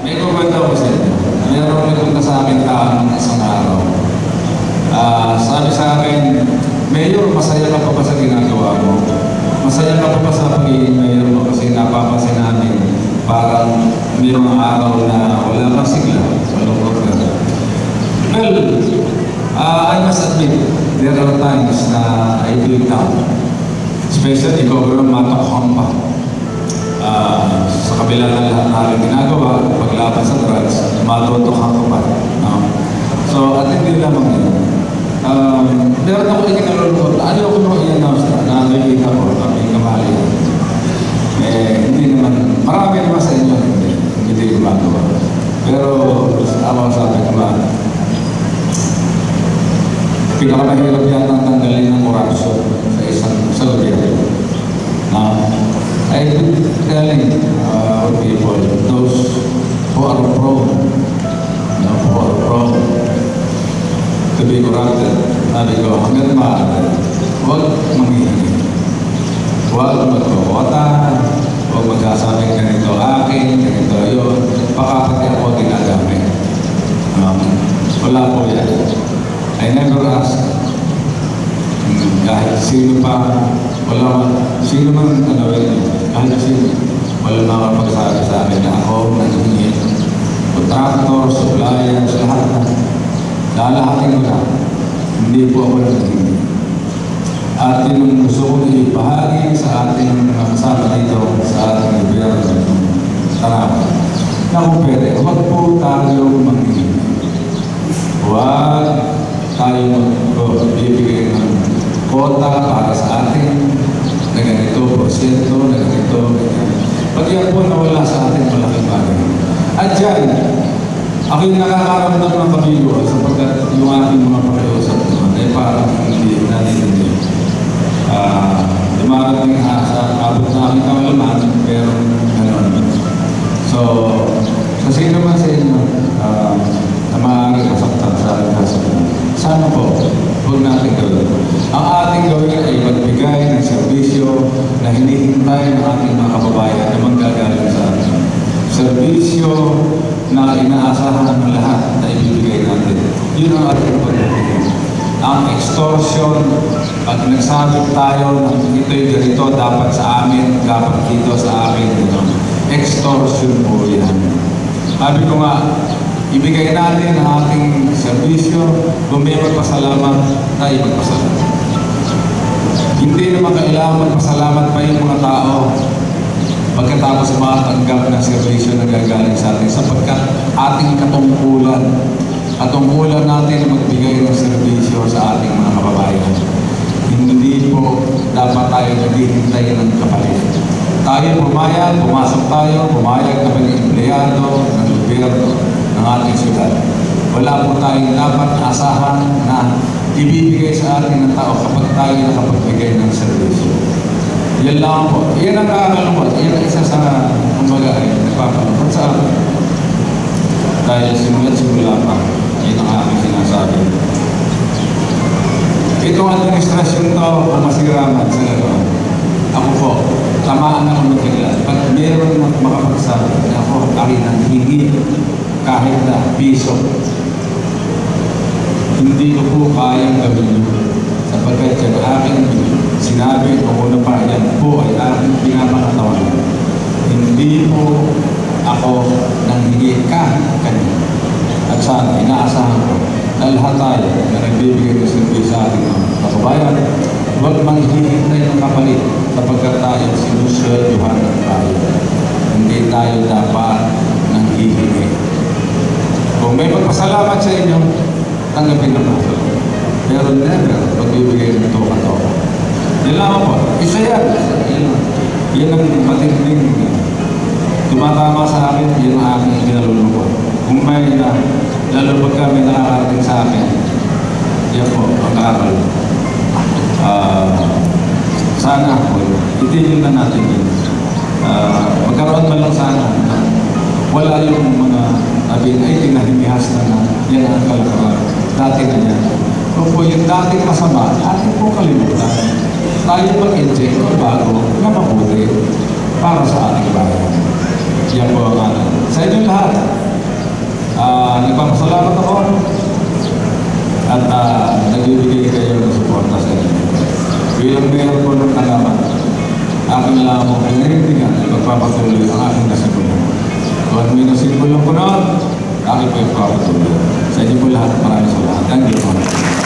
May kukwento ko sa inyo. Mayroon nagpunta sa akin ng isang araw. Sabi sa akin, Mayor, masaya ka pa ba sa ginagawa mo? Masaya ka pa ba sa pagiging mayor mo? Kasi napapansin namin, parang may mga araw na wala kang sigla. Walang program. Well, I must admit, there are times na I feel down. Especially, ikaw rin matakhang pa. Sa kabila ng lahat na aking ginagawa, paglaban sa drugs, matutukhang ko pa. So, at hindi lamang yun. Meron ako ikinalulungkot. Ayaw ko nung i-announce na nakikita ko kami kamali. Hindi naman, marami naman sa inyo, hindi gumagawa. Pero, ako sabi naman, pinakamahirap yan ang tanggalin ng corruption sa gobyerno. I've been telling people, those who are prone to be corrupted, sabi ko, hanggang maaari, huwag manghihingi. Huwag magkakota, huwag magkasabing ganito akin, ganito yun, baka pati ako ginagamit. Wala po yan. I never ask. Kahit sino pa, sino man kahit sino, wala makapagsabi sa akin na ako nanghihingi. Contractor, suppliers, lahat na. Lalahatin ko na, hindi po ako nanghihingi. At yun ang gusto kong ibahagi sa ating mga kasama dito, sa ating gobyerno. Tara, na kung pwede, huwag po tayo manghihingi. Huwag tayo bibigay ng kota para sa atin, na ganito, porsyento, na ganito, ganyan. Pag yan po nawala sa atin, malaking bagay. At dyan, ako yung nakakaramdam ng kabilo sapagkat yung aking mga pakiusap naman ay parang hindi natin. Dumarating sa abot na aking kamalaman, pero gano'n. So, sa sino man sa inyo, na maaaring masaktan sa aking kasabihan, sana po, huwag natin gawin. Ang ating gawin ay magbigay ng serbisyo na hinihintay ng ating mga kababayan na manggagaling sa atin. Serbisyo na inaasahan ng lahat na ibibigay natin. Yun ang ating pagbibigay. Ang extortion, pag nagsabit tayo ng ito'y ganito, dapat sa amin, dapat dito sa amin. Extortion po yan. Sabi ko nga, ibigay natin ang ating serbisyo, kung may magpasalamat, tayo magpasalamat. Hindi naman kailangan magpasalamat pa yung mga tao pagkatapos matanggap ng serbisyo na gagaling sa atin sapagkat ating katungkulan natin na magbigay ng serbisyo sa ating mga kababayan. Hindi po dapat tayo naghihintay ng kapalit. Tayo pumasok tayo, pumayag na mga empleyado ng gobyerno ng ating syudad. Wala po tayong dapat asahan na ibibigay sa atin ng tao kapag tayo nakapagbigay ng serbisyo. Yan lang po. Yan ang kakalungkot. Yan ang isa sa kumbaga ay nagpapalungkot sa akin. Dahil simula pa, yan ang aking sinasabi. Itong administrasyon to, kung masiraman sa gano'n, ako po, tamaan ako ng bigla. Pag meron makapagsabi, ako, akin ang hingi kahit na piso. Hindi ko po kayang gawin yun. Sapagkat yan aking sinabi o una pa, yan po ay aking pinapakatawan. Hindi po ako nanghingi kahit kanina. At sana, inaasahan ko na lahat tayo na nagbibigay ng service sa ating mga kababayan, huwag manghihintay ng kapalit sapagkat tayo sinusweldohan ng tayo. Hindi tayo dapat nanghihingi. Kung may pagpasalamat sa inyo, tanggapin na po. Pero never magbibigay ng toka-toka. Yan lang po. Isa yan. Yan ang matinding tumatama sa akin, yan ang aking ginalulungkot. Kung may lalo pag kami nakakarating sa akin, yan po, ang nakakal. Sana po, itigil na natin yun. Magkaroon man lang sana. Wala yung mga sabihin ay tinahimihas na yan ang kalakaran. Dati na yan. Kung po yung dating masama, atin po kalimutan. Tayo mag-inject o bago na mabuti para sa ating bayan. Yan po ang atin. Sa inyo lahat, Nagpapasalamat ako at nagbibigay kayo ng suporta sa inyo. Bilang mayor po ng Tanggapan, aking lamang pinahitigan ay magpapatuloy ang aking nasimulan. Kung ano yung nasimulan ko noon, aking po ipapatuloy. Sa inyo po lahat, maraming salamat. Thank you.